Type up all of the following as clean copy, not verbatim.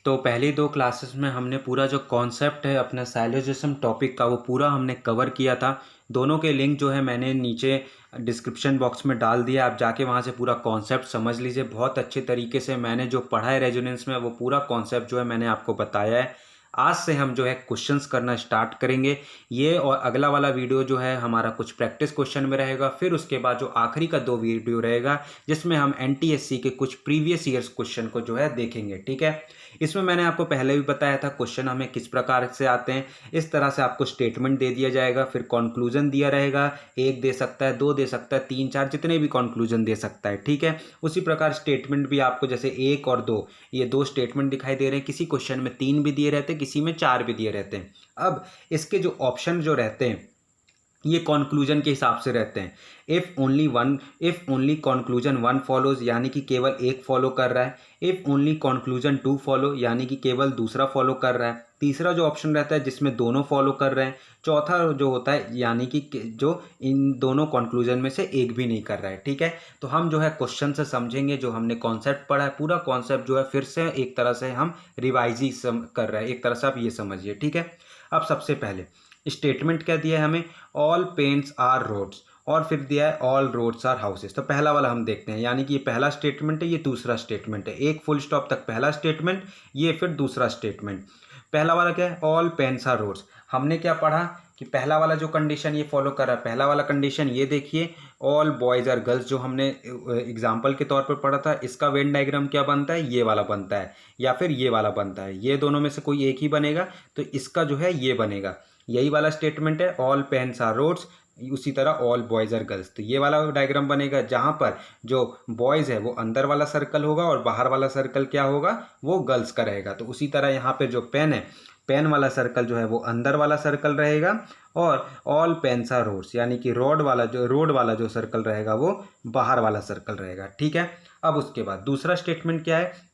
तो पहली दो क्लासेस में हमने पूरा जो कॉन्सेप्ट है अपना साइलोजिज्म टॉपिक का वो पूरा हमने कवर किया था। दोनों के लिंक जो है मैंने नीचे डिस्क्रिप्शन बॉक्स में डाल दिया, आप जाके वहाँ से पूरा कॉन्सेप्ट समझ लीजिए। बहुत अच्छे तरीके से मैंने जो पढ़ा है रेजोनेंस में वो पूरा कॉन्सेप्ट जो है मैंने आपको बताया है। आज से हम जो है क्वेश्चंस करना स्टार्ट करेंगे। ये और अगला वाला वीडियो जो है हमारा कुछ प्रैक्टिस क्वेश्चन में रहेगा, फिर उसके बाद जो आखिरी का 2 वीडियो रहेगा जिसमें हम एनटीएससी के कुछ प्रीवियस ईयर्स क्वेश्चन को जो है देखेंगे। ठीक है, इसमें मैंने आपको पहले भी बताया था क्वेश्चन हमें किस प्रकार से आते हैं। इस तरह से आपको स्टेटमेंट दे दिया जाएगा, फिर कंक्लूजन दिया रहेगा, 1 दे सकता है, 2 दे सकता है, 3 4 जितने भी कंक्लूजन दे सकता है। ठीक है, उसी प्रकार स्टेटमेंट भी आपको जैसे 1 और 2, ये 2 स्टेटमेंट दिखाई दे रहे हैं। किसी क्वेश्चन में 3 भी दिए रहते हैं, किसी में 4 भी दिए रहते हैं। अब इसके जो ऑप्शन जो रहते हैं ये कंक्लूजन के हिसाब से रहते हैं। इफ ओनली कंक्लूजन 1 फॉलोज, यानी कि केवल एक फॉलो कर रहा है। इफ ओनली कंक्लूजन 2 फॉलो, यानी कि केवल दूसरा फॉलो कर रहा है। तीसरा जो ऑप्शन रहता है जिसमें दोनों फॉलो कर रहे हैं। चौथा जो होता है यानी कि जो इन दोनों कंक्लूजन में से एक भी नहीं कर रहा है। ठीक है, तो हम जो है क्वेश्चन से समझेंगे, जो हमने कॉन्सेप्ट पढ़ा है पूरा कॉन्सेप्ट जो है फिर से एक तरह से हम रिवाइज ही कर रहे हैं। एक तरह से आप ये समझिए। ठीक है, अब सबसे पहले स्टेटमेंट क्या दिया है हमें, ऑल पेन्स आर रोड्स, और फिर दिया है ऑल रोड्स आर हाउसेस। तो पहला वाला हम देखते हैं, यानी कि ये पहला स्टेटमेंट है, ये दूसरा स्टेटमेंट है। एक फुल स्टॉप तक पहला स्टेटमेंट, ये फिर दूसरा स्टेटमेंट। पहला वाला क्या है, ऑल पेन्स आर रोड्स। हमने क्या पढ़ा कि पहला वाला जो कंडीशन ये फॉलो कर रहा है, पहला वाला कंडीशन ये देखिए, ऑल बॉयज़ आर गर्ल्स, जो हमने एग्जाम्पल के तौर पर पढ़ा था। इसका वेन डायग्राम क्या बनता है, ये वाला बनता है या फिर ये वाला बनता है। ये दोनों में से कोई एक ही बनेगा, तो इसका जो है ये बनेगा। यही वाला स्टेटमेंट है, ऑल पेन्स आर रोड्स, उसी तरह ऑल बॉयज़ आर गर्ल्स। तो ये वाला डायग्राम बनेगा जहाँ पर जो बॉयज़ है वो अंदर वाला सर्कल होगा और बाहर वाला सर्कल क्या होगा, वो गर्ल्स का रहेगा। तो उसी तरह यहाँ पे जो पेन है, पेन वाला सर्कल जो है वो अंदर वाला सर्कल रहेगा, और ऑल पेन्स आर रोड्स यानी कि रोड वाला जो सर्कल रहेगा वो बाहर वाला सर्कल रहेगा। ठीक है, अब उसके बाद दूसरा स्टेटमेंट क्या है,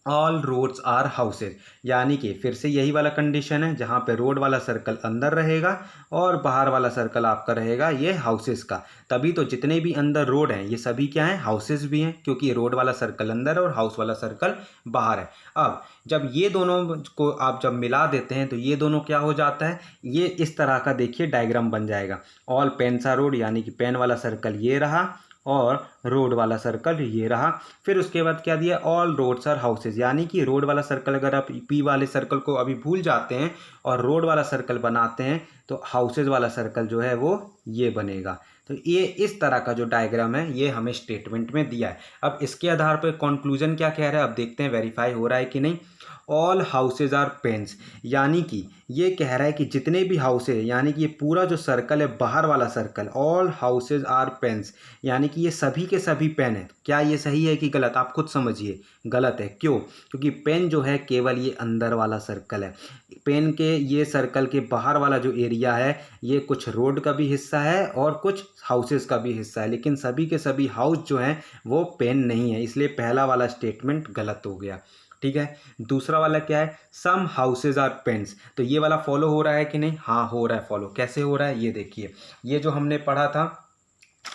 ऑल रोड्स आर हाउसेज, यानी कि फिर से यही वाला कंडीशन है जहाँ पे रोड वाला सर्कल अंदर रहेगा और बाहर वाला सर्कल आपका रहेगा ये हाउसेज का। तभी तो जितने भी अंदर रोड हैं ये सभी क्या हैं, हाउसेज भी हैं, क्योंकि रोड वाला सर्कल अंदर है और हाउस वाला सर्कल बाहर है। अब जब ये दोनों को आप जब मिला देते हैं तो ये दोनों क्या हो जाता है, ये इस तरह का देखिए डायग्राम बन जाएगा। ऑल पेन्स आर रोड, यानी कि पेन वाला सर्कल ये रहा और रोड वाला सर्कल ये रहा। फिर उसके बाद क्या दिया, ऑल रोड्स आर हाउसेज, यानी कि रोड वाला सर्कल अगर आप पी वाले सर्कल को अभी भूल जाते हैं और रोड वाला सर्कल बनाते हैं तो हाउसेज वाला सर्कल जो है वो ये बनेगा। तो ये इस तरह का जो डायग्राम है ये हमें स्टेटमेंट में दिया है। अब इसके आधार पर कंक्लूजन क्या कह रहा है, अब देखते हैं वेरीफाई हो रहा है कि नहीं। ऑल हाउसेज आर पेन्स, यानी कि ये कह रहा है कि जितने भी हाउस है, यानी कि ये पूरा जो सर्कल है बाहर वाला circle, all houses are pens, यानी कि ये सभी के सभी पेन है। क्या ये सही है कि गलत, आप खुद समझिए। गलत है, क्यों, क्योंकि पेन जो है केवल ये अंदर वाला सर्कल है। पेन के ये सर्कल के बाहर वाला जो एरिया है ये कुछ रोड का भी हिस्सा है और कुछ हाउसेज का भी हिस्सा है, लेकिन सभी के सभी हाउस जो हैं वो पेन नहीं है, इसलिए पहला वाला स्टेटमेंट गलत हो गया। ठीक है, दूसरा वाला क्या है, सम हाउसेज आर पेन्स, तो ये वाला फॉलो हो रहा है कि नहीं, हाँ हो रहा है फॉलो। कैसे हो रहा है ये देखिए, ये जो हमने पढ़ा था,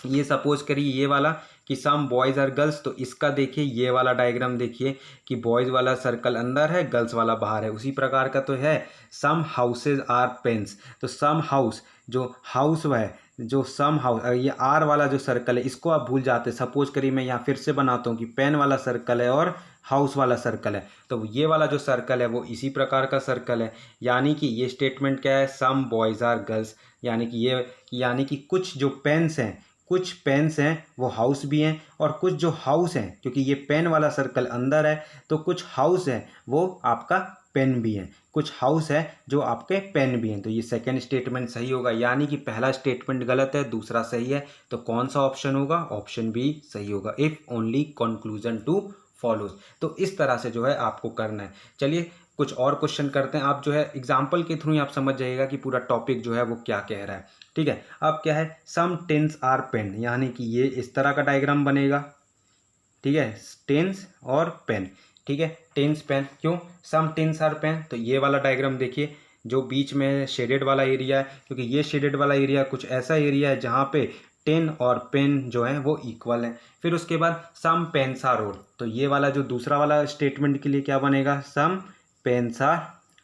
ये सपोज करिए ये वाला कि सम बॉयज़ आर गर्ल्स, तो इसका देखिए ये वाला डायग्राम देखिए कि बॉयज़ वाला सर्कल अंदर है, गर्ल्स वाला बाहर है। उसी प्रकार का तो है सम हाउसेज आर पेन्स, तो सम हाउस जो हाउस है, जो सम हाउस, ये आर वाला जो सर्कल है इसको आप भूल जाते। सपोज करिए मैं यहाँ फिर से बनाता हूँ कि पेन वाला सर्कल है और हाउस वाला सर्कल है, तो ये वाला जो सर्कल है वो इसी प्रकार का सर्कल है। यानी कि ये स्टेटमेंट क्या है, सम बॉयज़ आर गर्ल्स, यानी कि कुछ जो पेन्स हैं, कुछ पेन्स हैं वो हाउस भी हैं, और कुछ जो हाउस हैं, क्योंकि ये पेन वाला सर्कल अंदर है तो कुछ हाउस है वो आपका पेन भी है, कुछ हाउस है जो आपके पेन भी हैं। तो ये सेकंड स्टेटमेंट सही होगा, यानी कि पहला स्टेटमेंट गलत है, दूसरा सही है। तो कौन सा ऑप्शन होगा, ऑप्शन बी सही होगा, if only conclusion two follows. तो इस तरह से जो है आपको करना है। चलिए कुछ और क्वेश्चन करते हैं, आप जो है एग्जाम्पल के थ्रू ही आप समझ जाइएगा कि पूरा टॉपिक जो है वो क्या कह रहा है। ठीक है, अब क्या है, सम टेंस आर पेन, यानी कि ये इस तरह का डायग्राम बनेगा। ठीक है, टेंस और पेन। ठीक है, टेंस पेन, क्यों, सम टेंस आर पेन, तो ये वाला डायग्राम देखिए जो बीच में शेडेड वाला एरिया है, क्योंकि ये शेडेड वाला एरिया कुछ ऐसा एरिया है जहाँ पे टेन और पेन जो है वो इक्वल है। फिर उसके बाद सम पेन्स आर रोड, तो ये वाला जो दूसरा वाला स्टेटमेंट के लिए क्या बनेगा, सम पेन्स आर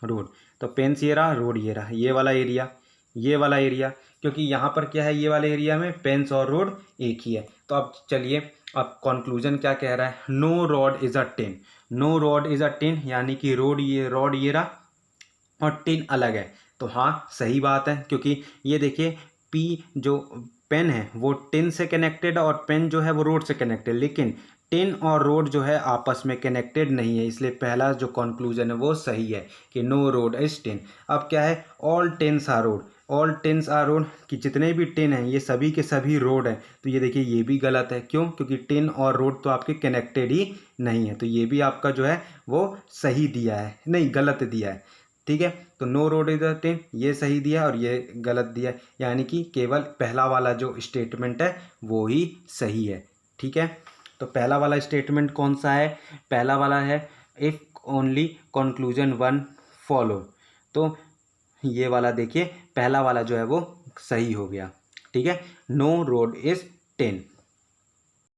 रोड। तो पेन्स ये रहा, रोड ये रहा, ये वाला एरिया, क्योंकि यहाँ पर क्या है, ये वाले एरिया में पेन्स और रोड एक ही है। तो अब चलिए, अब कंक्लूजन क्या कह रहा है, no rod is a tin, no rod is a tin, यानी कि रॉड ये रहा और टिन अलग है। तो हाँ सही बात है, क्योंकि ये देखिए पी जो पेन है वो टिन से कनेक्टेड और पेन जो है वो रोड से कनेक्टेड, लेकिन टिन और रोड जो है आपस में कनेक्टेड नहीं है, इसलिए पहला जो कंक्लूजन है वो सही है कि नो रोड इज टिन। अब क्या है, all tins are rod, all tins are rod, कि जितने भी टिन हैं ये सभी के सभी रोड हैं। तो ये देखिए ये भी गलत है, क्यों, क्योंकि टिन और रोड तो आपके कनेक्टेड ही नहीं है। तो ये भी आपका जो है वो सही दिया है, नहीं गलत दिया है। ठीक है, तो no rod is a tin ये सही दिया और ये गलत दिया, यानी कि केवल पहला वाला जो स्टेटमेंट है वो ही सही है। ठीक है, तो पहला वाला स्टेटमेंट कौन सा है, पहला वाला है if only conclusion one follow. तो ये वाला देखिए पहला वाला जो है वो सही हो गया। ठीक है, नो रोड इज टिन।